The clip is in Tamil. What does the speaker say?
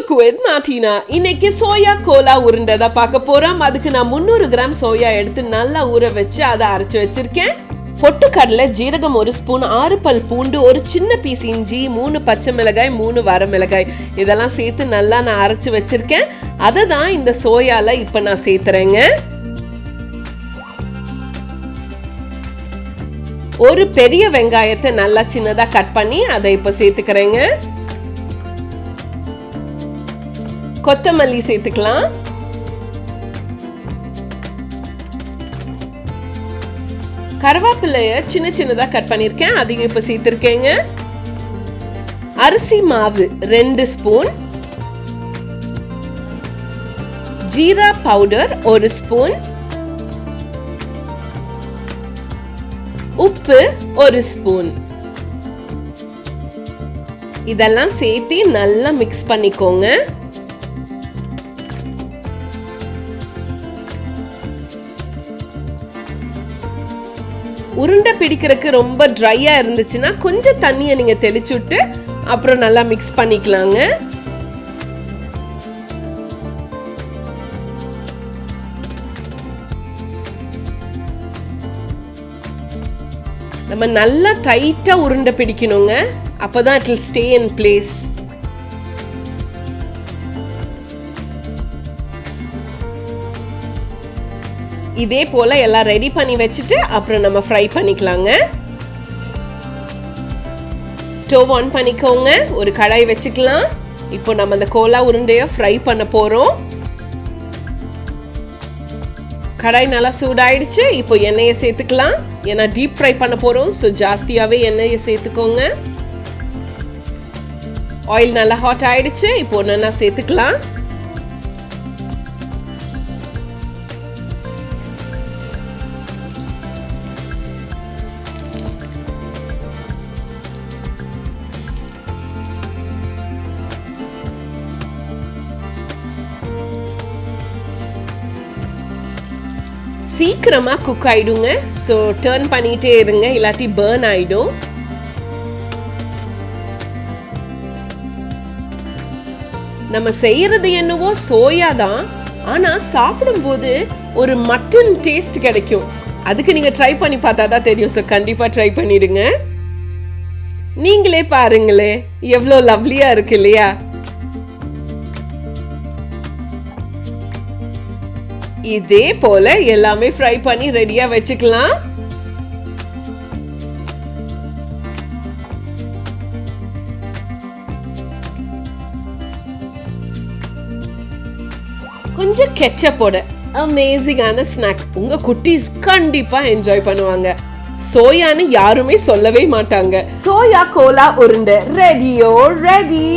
Cook with Martina. இன்னைக்கு சோயா கோலா உருண்டை தான் பார்க்க போறோம். அதுக்கு நான் 300 கிராம் சோயா எடுத்து நல்லா ஊற வச்சு அதை அரைச்சு வச்சிருக்கேன். பொட்டுக்கடலை, ஜீரகம் 1 ஸ்பூன், 6 பல் பூண்டு, ஒரு சின்ன பீஸ் இஞ்சி, 3 பச்சை மிளகாய், 3 வரமிளகாய் இதெல்லாம் சேர்த்து நல்லா நான் அரைச்சு வச்சிருக்கேன். அதை தான் இந்த சோயால இப்ப நான் சேர்த்துறேங்க. ஒரு பெரிய வெங்காயத்தை நல்லா சின்னதா கட் பண்ணி அதை இப்ப சேர்த்துக்கிறேங்க. கொத்தமல்லி சேர்த்துக்கலாம். கருவேப்பிலைய சின்ன சின்னதா கட் பண்ணிருக்கேன், அதையும் இப்ப சேர்த்திருக்கேங்க. அரிசி மாவு 2 ஸ்பூன், ஜீரா பவுடர் 1 ஸ்பூன், உப்பு 1 ஸ்பூன். இதெல்லாம் சேர்த்து நல்லா மிக்ஸ் பண்ணிக்கோங்க. உருண்டை பிடிக்கிறதுக்கு ரொம்ப ட்ரையா இருந்துச்சுன்னா கொஞ்சம் தண்ணியை நீங்க தெளிச்சு விட்டு அப்புறம் நல்லா மிக்ஸ் பண்ணிக்கலாங்க. நம்ம நல்லா டைட்டா உருண்டை பிடிக்கணுங்க, அப்பதான் it will stay in place. இதே போல எல்லாம் ரெடி பண்ணி வச்சுட்டு அப்புறம் நம்ம ஃப்ரை பண்ணிக்கலாங்க. ஸ்டவ் ஆன் பண்ணிக்கோங்க, ஒரு கடாய் வச்சுக்கலாம். இப்போ நம்ம அந்த கோலா உருண்டையை ஃப்ரை பண்ண போறோம். கடாய் நல்லா சூடாயிடுச்சு. இப்போ எண்ணெயை சேர்த்துக்கலாம், ஏன்னா டீப் ஃப்ரை பண்ண போறோம். ஸோ ஜாஸ்தியாவே எண்ணெயை சேர்த்துக்கோங்க. ஆயில் நல்லா ஹாட் ஆயிடுச்சு. இப்போ ஒன்னா சேர்த்துக்கலாம். சீக்கிரமா குக் ஆயிடுங்க. ஸோ டர்ன் பண்ணிட்டே இருங்க, இல்லாட்டி பர்ன் ஆயிடும். நம்ம செய்யறது என்னவோ சோயா தான், ஆனா சாப்பிடும்போது ஒரு மட்டன் டேஸ்ட் கிடைக்கும். அதுக்கு நீங்க ட்ரை பண்ணி பார்த்தா தான் தெரியும். ஸோ கண்டிப்பா ட்ரை பண்ணிடுங்க. நீங்களே பாருங்களே எவ்வளோ லவ்லியா இருக்கு இல்லையா? இதே போல எல்லாமே ஃப்ரை பண்ணி ரெடியா வச்சுக்கலாம். கொஞ்சம் கெச்சப்போட அமேசிங்கான ஸ்நாக் உங்க குட்டீஸ் கண்டிப்பா என்ஜாய் பண்ணுவாங்க. சோயான்னு யாருமே சொல்லவே மாட்டாங்க. சோயா கோலா உருண்டை ரெடியோ ரெடி.